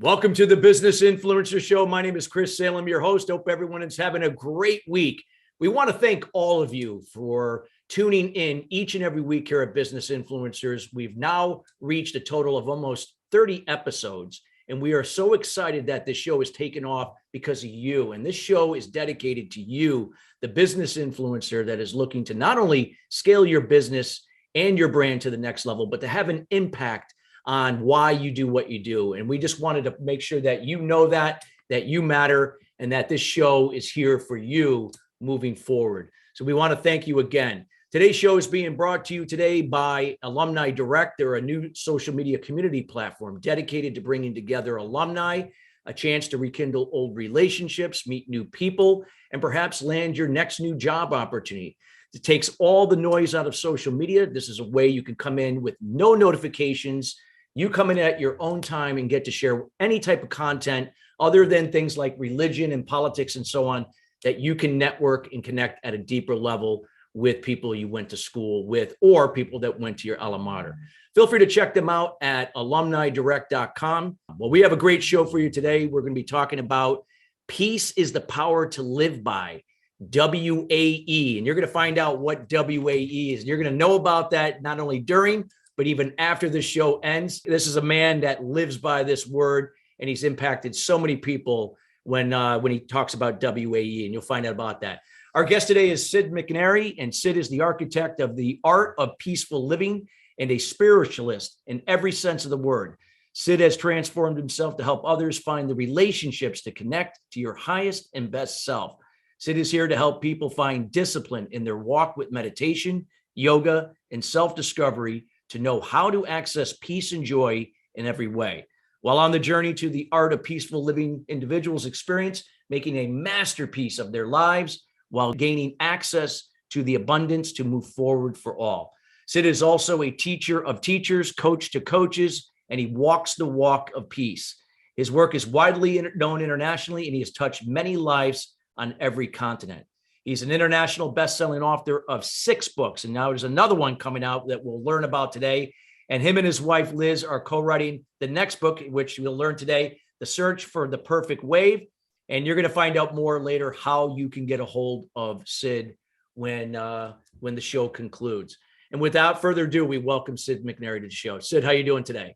Welcome to the Business Influencer Show. My name is Chris Salem, your host. Hope everyone is having a great week. We want to thank all of you for tuning in each and every week here at Business Influencers. We've now reached a total of almost 30 episodes, and we are so excited that this show is taken off because of you. And this show is dedicated to you, the business influencer that is looking to not only scale your business and your brand to the next level, but to have an impact on why you do what you do. And we just wanted to make sure that you know that you matter, and that this show is here for you moving forward. So we want to thank you again. Today's show is being brought to you today by Alumni Direct. They're a new social media community platform dedicated to bringing together alumni, a chance to rekindle old relationships, meet new people, and perhaps land your next new job opportunity. It takes all the noise out of social media. This is a way you can come in with no notifications. You come in at your own time and get to share any type of content other than things like religion and politics and so on, that you can network and connect at a deeper level with people you went to school with or people that went to your alma mater. Feel free to check them out at alumnidirect.com. Well, we have a great show for you today. We're going to be talking about Peace is the Power to Live By, WAE. And you're going to find out what WAE is. And you're going to know about that not only during, but even after the show ends. This is a man that lives by this word, and he's impacted so many people when he talks about WAE, and you'll find out about that. Our guest today is Sid McNairy, and Sid is the architect of the art of peaceful living and a spiritualist in every sense of the word. Sid has transformed himself to help others find the relationships to connect to your highest and best self. Sid is here to help people find discipline in their walk with meditation, yoga, and self-discovery, to know how to access peace and joy in every way. While on the journey to the art of peaceful living, individuals experience making a masterpiece of their lives while gaining access to the abundance to move forward for all. Sid is also a teacher of teachers, coach to coaches, and he walks the walk of peace. His work is widely known internationally, and he has touched many lives on every continent. He's an international best-selling author of 6 books, and now there's another one coming out that we'll learn about today. And him and his wife, Liz, are co-writing the next book, which we'll learn today, The Search for the Perfect Wave. And you're going to find out more later how you can get a hold of Sid when the show concludes. And without further ado, we welcome Sid McNairy to the show. Sid, how are you doing today?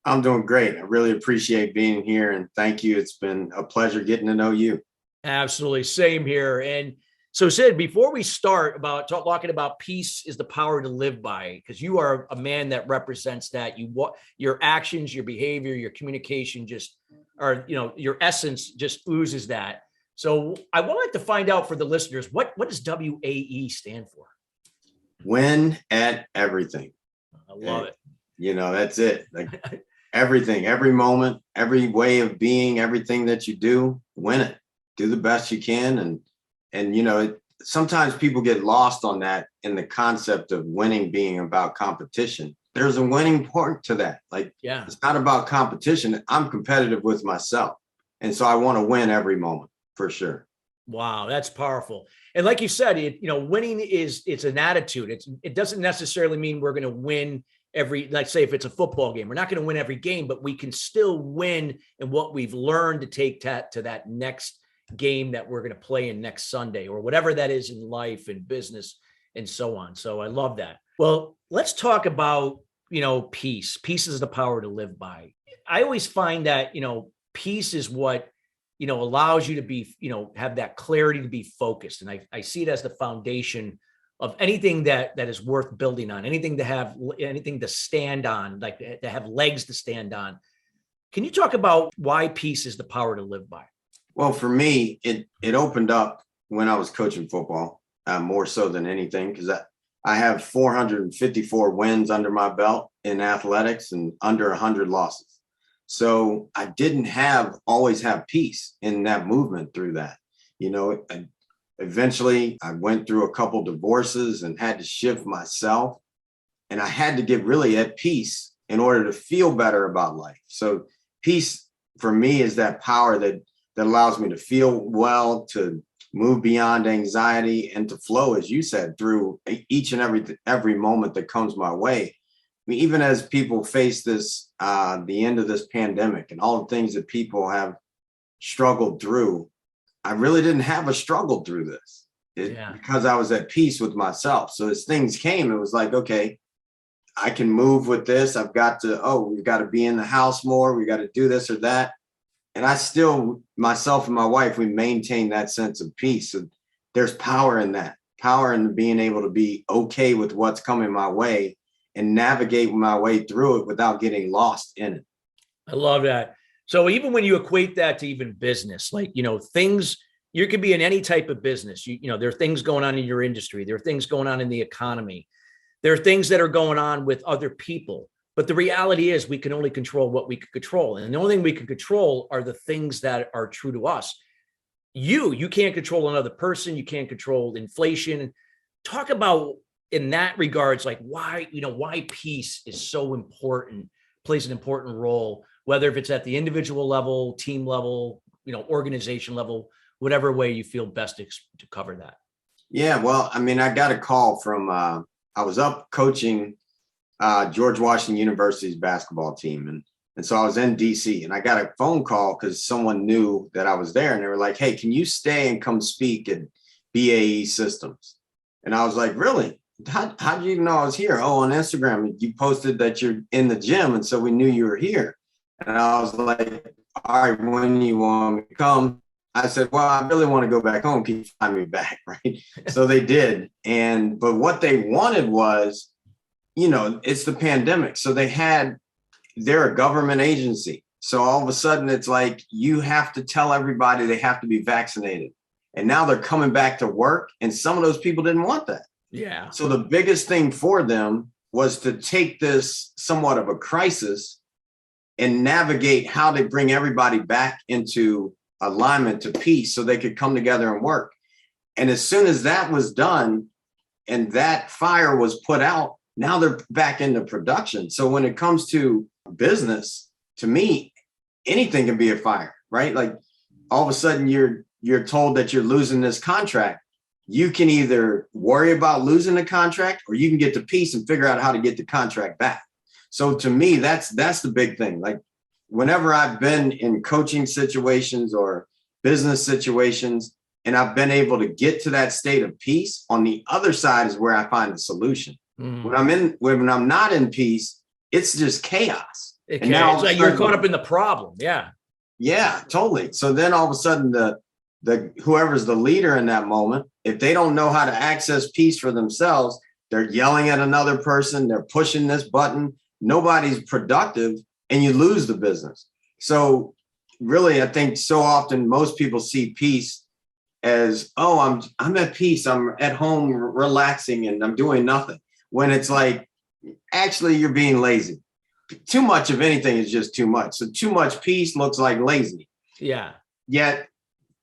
I'm doing great. I really appreciate being here, and thank you. It's been a pleasure getting to know you. Absolutely. Same here. And so, Sid, before we start about talking about peace is the power to live by, because you are a man that represents that. Your actions, your behavior, your communication just are, your essence just oozes that. So I would like to find out for the listeners, what does WAE stand for? Win at everything. I love it. That's it. Like everything, every moment, every way of being, everything that you do, win it. Do the best you can. And sometimes people get lost on that in the concept of winning being about competition. There's a winning part to that. It's not about competition. I'm competitive with myself. And so I want to win every moment for sure. Wow, that's powerful. And like you said, winning it's an attitude. It doesn't necessarily mean we're going to win like say if it's a football game, we're not going to win every game, but we can still win in what we've learned to take to that next game that we're going to play in next Sunday, or whatever that is in life and business and so on. So I love that. Well, let's talk about, peace. Peace is the power to live by. I always find that, peace is what, allows you to be, have that clarity to be focused. And I see it as the foundation of anything that is worth building on, anything to stand on, like to have legs to stand on. Can you talk about why peace is the power to live by? Well, for me, it opened up when I was coaching football, more so than anything, because I have 454 wins under my belt in athletics and under 100 losses. So I didn't always have peace in that movement through that. Eventually I went through a couple divorces and had to shift myself, and I had to get really at peace in order to feel better about life. So peace for me is that power that allows me to feel well, to move beyond anxiety, and to flow, as you said, through each and every moment that comes my way. mean, even as people face this, the end of this pandemic and all the things that people have struggled through, I really didn't have a struggle through this because I was at peace with myself. So as things came, it was like, okay, I can move with this. We've got to be in the house more. We got to do this or that. And I still, myself and my wife, we maintain that sense of peace. So there's power in that, power in being able to be okay with what's coming my way and navigate my way through it without getting lost in it. I love that. So even when you equate that to even business, like, things, you could be in any type of business, there are things going on in your industry. There are things going on in the economy. There are things that are going on with other people. But the reality is we can only control what we can control. And the only thing we can control are the things that are true to us. You can't control another person. You can't control inflation. Talk about, in that regards, like why peace is so important, plays an important role, whether if it's at the individual level, team level, organization level, whatever way you feel best to cover that. Yeah, well, I mean, I got a call from, I was up coaching George Washington University's basketball team. And so I was in DC and I got a phone call because someone knew that I was there and they were like, hey, can you stay and come speak at BAE Systems? And I was like, really? How did you know I was here? Oh, on Instagram, you posted that you're in the gym. And so we knew you were here. And I was like, all right, when you want me to come? I said, well, I really want to go back home. Can you fly me back? Right. So they did. But what they wanted was, it's the pandemic. So they're a government agency. So all of a sudden it's like, you have to tell everybody they have to be vaccinated. And now they're coming back to work. And some of those people didn't want that. Yeah. So the biggest thing for them was to take this somewhat of a crisis and navigate how to bring everybody back into alignment to peace so they could come together and work. And as soon as that was done and that fire was put out, now they're back into production. So when it comes to business, to me, anything can be a fire, right? Like all of a sudden you're told that you're losing this contract. You can either worry about losing the contract or you can get to peace and figure out how to get the contract back. So to me, that's the big thing. Like whenever I've been in coaching situations or business situations, and I've been able to get to that state of peace, on the other side is where I find the solution. When I'm not in peace, it's just chaos. Okay. And now it's like you're caught up in the problem. Yeah. Yeah, totally. So then all of a sudden the whoever's the leader in that moment, if they don't know how to access peace for themselves, they're yelling at another person, they're pushing this button, nobody's productive, and you lose the business. So really, I think so often most people see peace as, oh, I'm at peace, I'm at home relaxing and I'm doing nothing. When it's like, actually, you're being lazy. Too much of anything is just too much. So too much peace looks like lazy. Yeah. Yet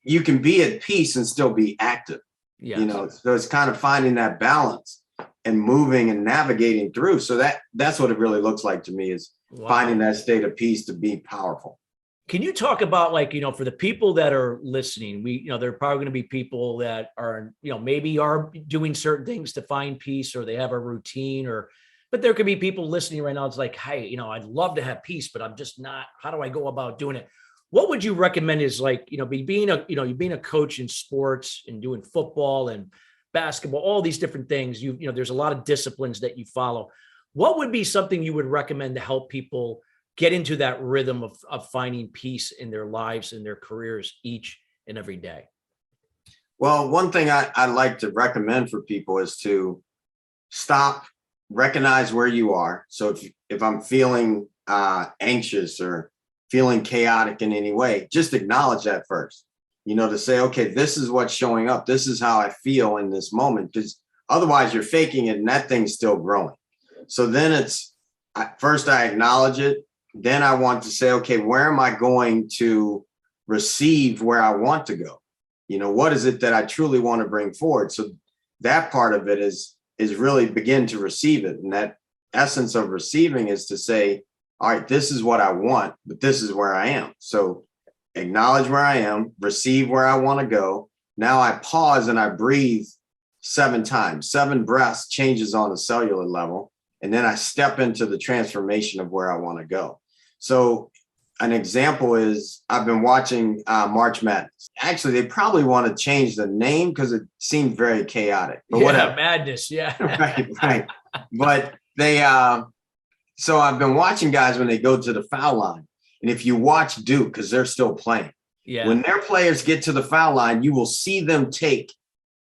you can be at peace and still be active. Yes. So it's kind of finding that balance and moving and navigating through. So that's what it really looks like to me, is finding that state of peace to be powerful. Can you talk about, like, for the people that are listening, there are probably going to be people that are, maybe are doing certain things to find peace, or they have a routine, but there could be people listening right now. It's like, hey, I'd love to have peace, but I'm just not, how do I go about doing it? What would you recommend is, like, being a coach in sports and doing football and basketball, all these different things, there's a lot of disciplines that you follow. What would be something you would recommend to help people get into that rhythm of finding peace in their lives and their careers each and every day? Well, one thing I like to recommend for people is to stop, recognize where you are. So if I'm feeling anxious or feeling chaotic in any way, just acknowledge that first, to say, okay, this is what's showing up. This is how I feel in this moment, because otherwise you're faking it and that thing's still growing. So then first I acknowledge it. Then I want to say, okay, where am I going to receive where I want to go? What is it that I truly want to bring forward? So that part of it is really begin to receive it. And that essence of receiving is to say, all right, this is what I want, but this is where I am. So acknowledge where I am, receive where I want to go. Now I pause and I breathe 7 times, 7 breaths, changes on a cellular level. and then I step into the transformation of where I want to go. So an example is I've been watching March Madness. Actually, they probably want to change the name because it seemed very chaotic. But whatever. Madness, yeah. right. But they, so I've been watching guys when they go to the foul line. And if you watch Duke, because they're still playing, when their players get to the foul line, you will see them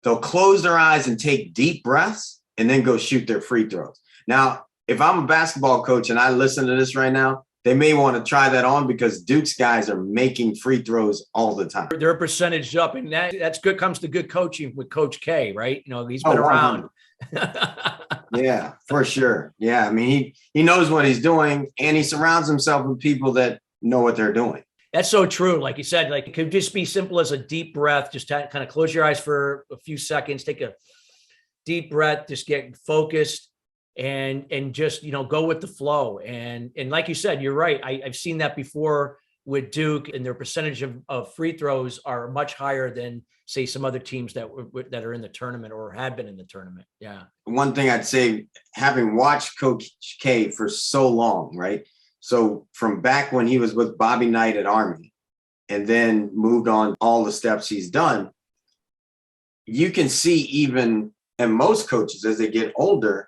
they'll close their eyes and take deep breaths and then go shoot their free throws. Now, if I'm a basketball coach and I listen to this right now, they may want to try that on because Duke's guys are making free throws all the time. Their percentage up, and that's good. Comes to good coaching with Coach K, right? You know, he's been around. Yeah, for sure. Yeah, I mean, he knows what he's doing, and he surrounds himself with people that know what they're doing. That's so true. Like you said, like it could just be simple as a deep breath. Just kind of close your eyes for a few seconds, take a deep breath, just get focused. And just, you know, go with the flow. And like you said, you're right. I've seen that before with Duke, and their percentage of free throws are much higher than, say, some other teams that are in the tournament or had been in the tournament. Yeah. One thing I'd say, having watched Coach K for so long, right? So from back when he was with Bobby Knight at Army and then moved on all the steps he's done, you can see even, and most coaches as they get older,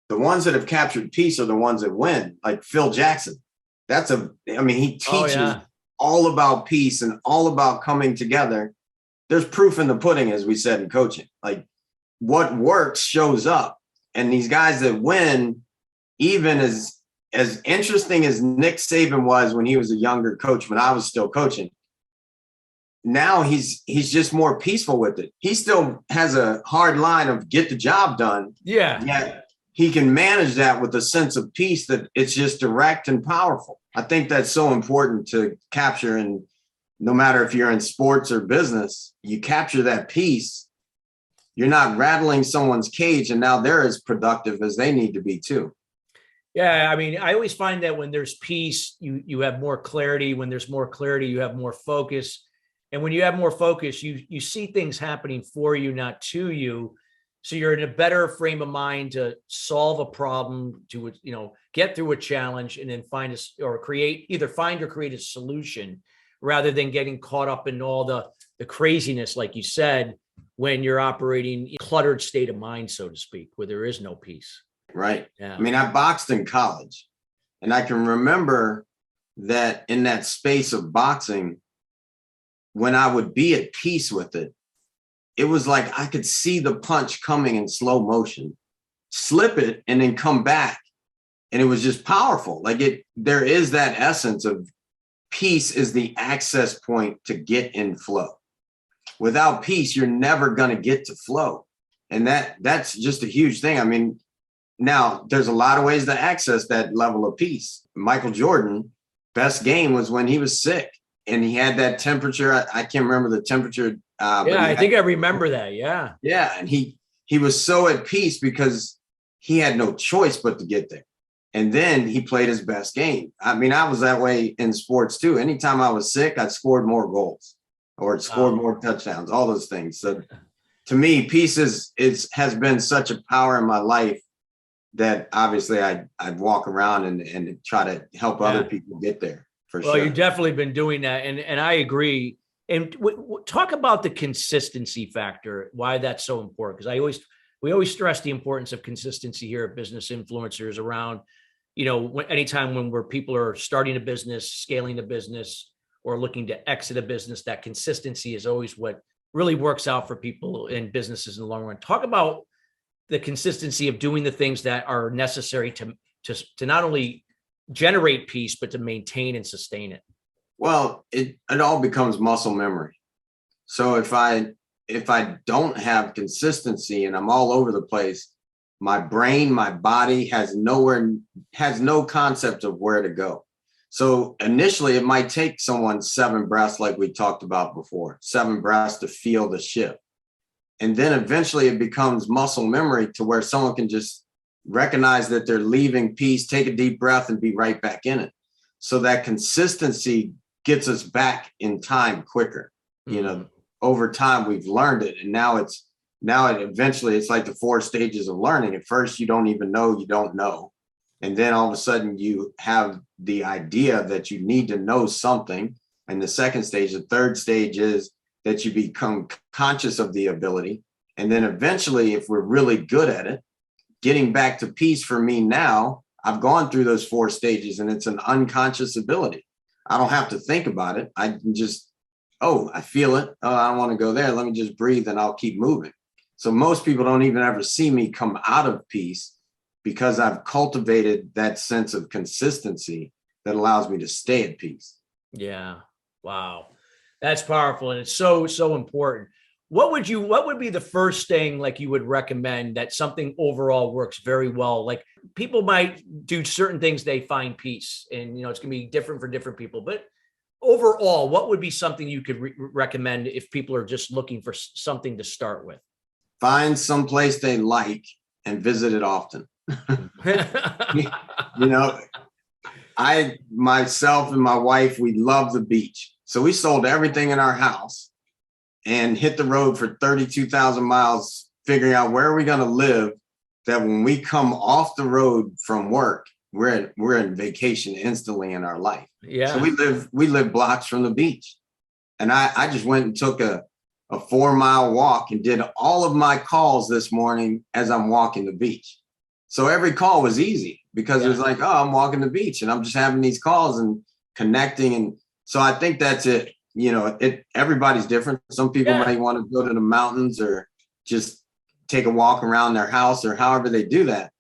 the ones that have captured peace are the ones that win, like Phil Jackson. He teaches all about peace and all about coming together. There's proof in the pudding, as we said in coaching. Like what works shows up. And these guys that win, even as interesting as Nick Saban was when he was a younger coach, when I was still coaching, now he's just more peaceful with it. He still has a hard line of get the job done. Yeah. Yet he can manage that with a sense of peace that it's just direct and powerful. I think that's so important to capture. And no matter if you're in sports or business, you capture that peace. You're not rattling someone's cage, and now they're as productive as they need to be too. Yeah. I mean, I always find that when there's peace, you have more clarity. When there's more clarity, you have more focus. And when you have more focus, you see things happening for you, not to you. So you're in a better frame of mind to solve a problem, to, you know, get through a challenge, and then find or create a solution, rather than getting caught up in all the craziness, like you said, when you're operating in a cluttered state of mind, so to speak, where there is no peace. Right. Yeah. I mean, I boxed in college, and I can remember that in that space of boxing, when I would be at peace with it, it was like I could see the punch coming in slow motion, slip it, and then come back. And it was just powerful. Like there is that essence of peace is the access point to get in flow. Without peace, you're never going to get to flow. And that's just a huge thing. I mean, now there's a lot of ways to access that level of peace. Michael Jordan, best game was when he was sick and he had that temperature. I can't remember the temperature. I think I remember that. Yeah. Yeah. And he was so at peace because he had no choice but to get there. And then he played his best game. I mean, I was that way in sports too. Anytime I was sick, I scored more goals or scored more touchdowns, all those things. So to me, peace has been such a power in my life that obviously I'd walk around and try to help other people get there. For sure. Well, you've definitely been doing that. And I agree. And talk about the consistency factor, why that's so important. Because we always stress the importance of consistency here at Business Influencers around, you know, anytime when people are starting a business, scaling a business, or looking to exit a business, that consistency is always what really works out for people in businesses in the long run. Talk about the consistency of doing the things that are necessary to not only generate peace, but to maintain and sustain it. Well, it all becomes muscle memory. So if I don't have consistency and I'm all over the place, my brain, my body has no concept of where to go. So initially it might take someone 7 breaths, like we talked about before, 7 breaths to feel the shift. And then eventually it becomes muscle memory to where someone can just recognize that they're leaving peace, take a deep breath and be right back in it. So that consistency gets us back in time quicker. Mm-hmm. You know, over time we've learned it. And eventually it's like the 4 stages of learning. At first, you don't even know you don't know. And then all of a sudden you have the idea that you need to know something. And the second stage, the third stage is that you become conscious of the ability. And then eventually, if we're really good at it, getting back to peace for me now, I've gone through those 4 stages and it's an unconscious ability. I don't have to think about it. I can just, oh, I feel it. Oh, I don't want to go there. Let me just breathe and I'll keep moving. So most people don't even ever see me come out of peace because I've cultivated that sense of consistency that allows me to stay at peace. Yeah. Wow. That's powerful. And it's so, so important. What would be the first thing like you would recommend that something overall works very well? Like people might do certain things, they find peace, and it's going to be different for different people, but overall, what would be something you could recommend if people are just looking for something to start with? Find some place they like and visit it often. I, myself and my wife, we love the beach. So we sold everything in our house and hit the road for 32,000 miles, figuring out where are we going to live, that when we come off the road from work, we're in vacation instantly in our life. Yeah. So we live blocks from the beach. And I just went and took a 4-mile walk and did all of my calls this morning as I'm walking the beach. So every call was easy because it was like, oh, I'm walking the beach and I'm just having these calls and connecting. And so I think that's it. Everybody's different. Some people might want to go to the mountains or just take a walk around their house or however they do that.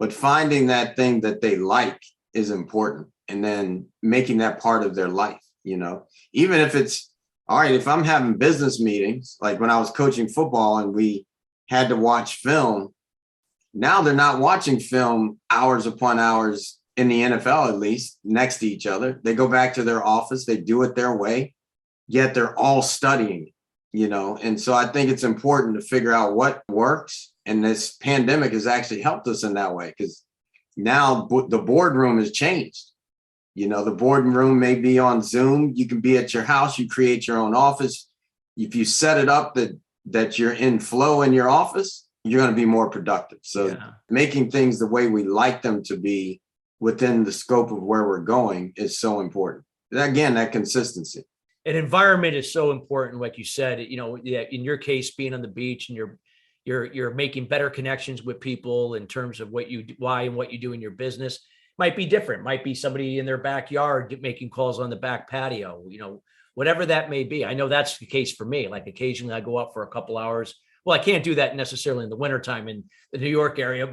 But finding that thing that they like is important, and then making that part of their life, even if it's all right. If I'm having business meetings, like when I was coaching football and we had to watch film, now they're not watching film hours upon hours in the NFL, at least next to each other. They go back to their office, they do it their way, yet they're all studying, And so I think it's important to figure out what works. And this pandemic has actually helped us in that way, because now the boardroom has changed. The boardroom may be on Zoom. You can be at your house. You create your own office. If you set it up that you're in flow in your office, you're going to be more productive. So making things the way we like them to be within the scope of where we're going is so important. Again, that consistency. An environment is so important, like you said. In your case, being on the beach, and you're making better connections with people in terms of what you do in your business. Might be different. Might be somebody in their backyard making calls on the back patio. Whatever that may be. I know that's the case for me. Like occasionally, I go out for a couple hours. Well, I can't do that necessarily in the wintertime in the New York area,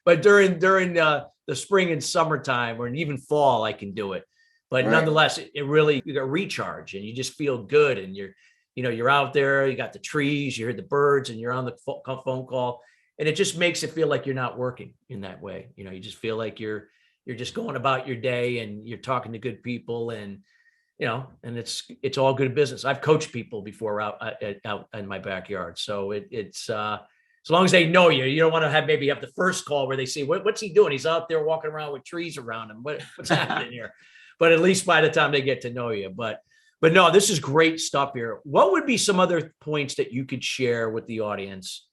but during the spring and summertime, or even fall, I can do it. But nonetheless, it really, you got recharge, and you just feel good. And you're out there, you got the trees, you hear the birds, and you're on the phone call, and it just makes it feel like you're not working in that way. You just feel like you're just going about your day, and you're talking to good people, and and it's all good business. I've coached people before out in my backyard, so it's as long as they know you. You don't want to have the first call where they say, what's he doing? He's out there walking around with trees around him. What's happening here? But at least by the time they get to know you. But no, this is great stuff here. What would be some other points that you could share with the audience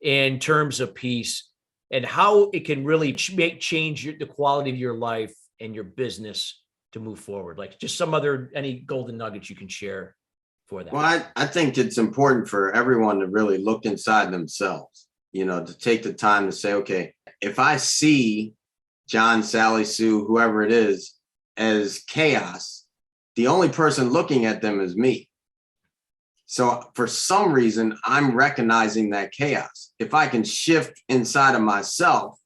in terms of peace, and how it can really change the quality of your life and your business to move forward? Like just any golden nuggets you can share for that. Well, I think it's important for everyone to really look inside themselves, to take the time to say, okay, if I see John, Sally, Sue, whoever it is, as chaos, the only person looking at them is me. So for some reason, I'm recognizing that chaos. If I can shift inside of myself,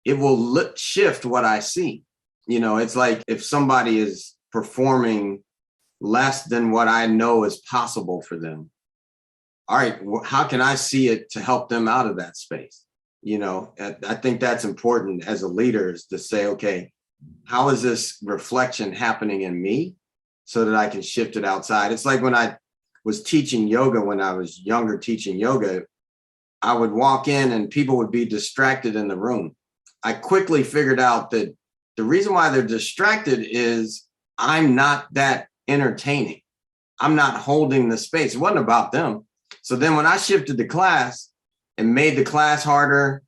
it will shift what I see. It's like if somebody is performing less than what I know is possible for them. All right, how can I see it to help them out of that space? I think that's important as a leader, is to say, okay, how is this reflection happening in me so that I can shift it outside? It's like when I was teaching yoga, when I was younger teaching yoga, I would walk in and people would be distracted in the room. I quickly figured out that the reason why they're distracted is I'm not that entertaining. I'm not holding the space. It wasn't about them. So then when I shifted the class and made the class harder,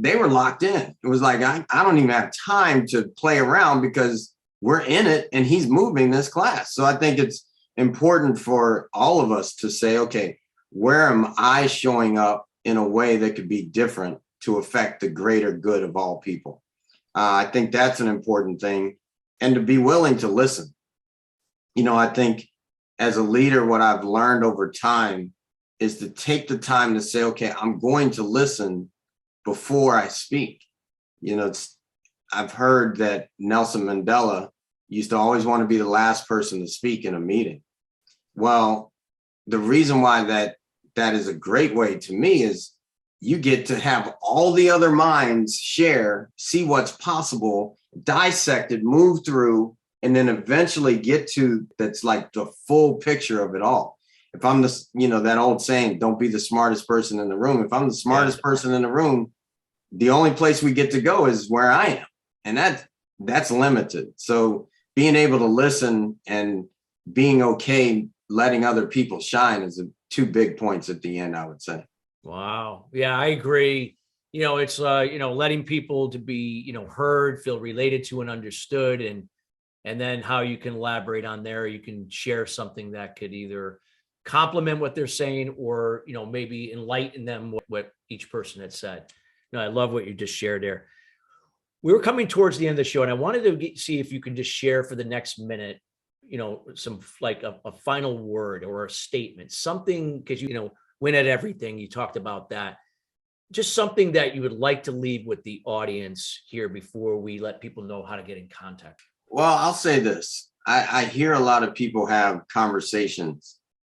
they were locked in. It was like, I don't even have time to play around because we're in it and he's moving this class. So I think it's important for all of us to say, okay, where am I showing up in a way that could be different to affect the greater good of all people? I think that's an important thing, and to be willing to listen. I think as a leader, what I've learned over time is to take the time to say, okay, I'm going to listen before I speak. I've heard that Nelson Mandela used to always want to be the last person to speak in a meeting. Well, the reason why that is a great way to me is you get to have all the other minds share, see what's possible, dissect it, move through, and then eventually get to that's like the full picture of it all. If I'm that old saying, don't be the smartest person in the room. If I'm the smartest person in the room, the only place we get to go is where I am. And that's limited. So being able to listen and being okay letting other people shine is two big points at the end, I would say. Wow. Yeah, I agree. It's letting people to be, heard, feel related to and understood, and then how you can elaborate on there. You can share something that could either complement what they're saying or, maybe enlighten them what each person had said. I love what you just shared there. We were coming towards the end of the show, and I wanted to see if you can just share for the next minute, some like a final word or a statement, something, because, win at everything. You talked about that. Just something that you would like to leave with the audience here before we let people know how to get in contact. Well, I'll say this. I hear a lot of people have conversations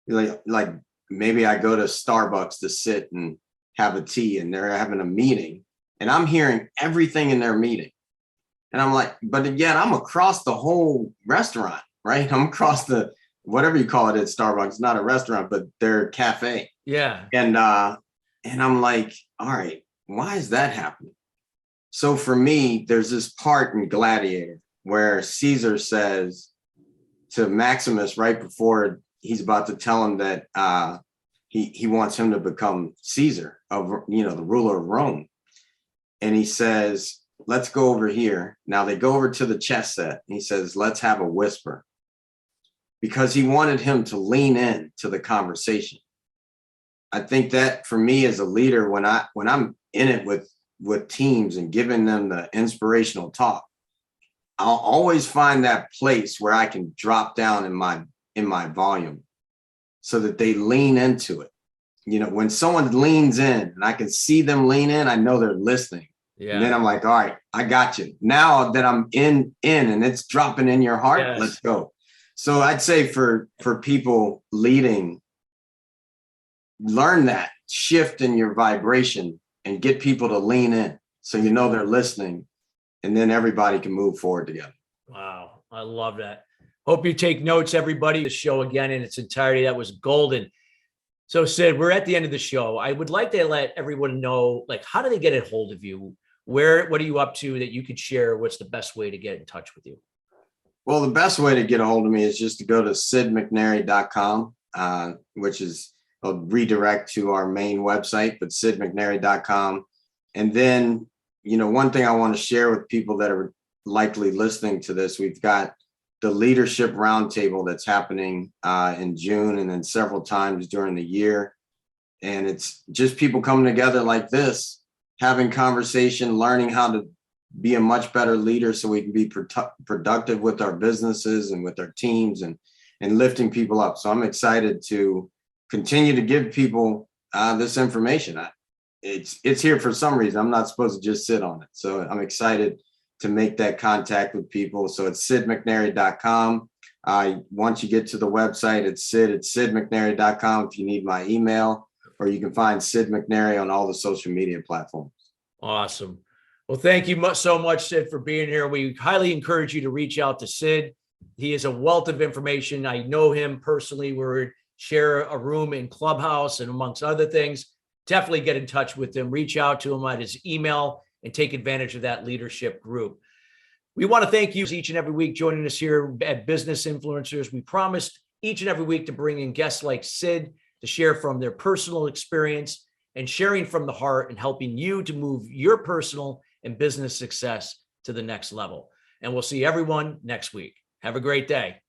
like maybe I go to Starbucks to sit and have a tea and they're having a meeting and I'm hearing everything in their meeting. And I'm like, but yet I'm across the whole restaurant, right? I'm across the, whatever you call it at Starbucks, not a restaurant, but their cafe. Yeah. And I'm like, all right, why is that happening? So for me, there's this part in Gladiator where Caesar says to Maximus right before he's about to tell him that he wants him to become Caesar of, the ruler of Rome. And he says, let's go over here. Now they go over to the chess set. And he says, let's have a whisper, because he wanted him to lean in to the conversation. I think that for me as a leader, when I'm in it with teams and giving them the inspirational talk, I'll always find that place where I can drop down in my volume so that they lean into it. When someone leans in and I can see them lean in, I know they're listening. Yeah. And then I'm like, all right, I got you. Now that I'm in and it's dropping in your heart, yes, let's go. So I'd say for people leading, learn that shift in your vibration and get people to lean in so they're listening, and then everybody can move forward together. Wow. I love that. Hope you take notes, everybody. The show again in its entirety, that was golden. So Sid, we're at the end of the show. I would like to let everyone know, how do they get a hold of you? What are you up to that you could share? What's the best way to get in touch with you? Well, the best way to get a hold of me is just to go to sidmcnairy.com, which is a redirect to our main website, but sidmcnairy.com. And then, one thing I want to share with people that are likely listening to this, we've got the leadership roundtable that's happening in June and then several times during the year. And it's just people coming together like this, having conversation, learning how to be a much better leader so we can be productive with our businesses and with our teams and lifting people up. So I'm excited to continue to give people this information. It's here for some reason. I'm not supposed to just sit on it. So I'm excited to make that contact with people. So it's sidmcnairy.com. Once you get to the website, it's sidmcnairy.com if you need my email, or you can find Sid McNairy on all the social media platforms. Awesome. Well, thank you so much, Sid, for being here. We highly encourage you to reach out to Sid. He is a wealth of information. I know him personally. We share a room in Clubhouse and amongst other things. Definitely get in touch with him. Reach out to him at his email and take advantage of that leadership group. We want to thank you each and every week joining us here at Business Influencers. We promised each and every week to bring in guests like Sid to share from their personal experience and sharing from the heart and helping you to move your personal and business success to the next level. And we'll see everyone next week. Have a great day.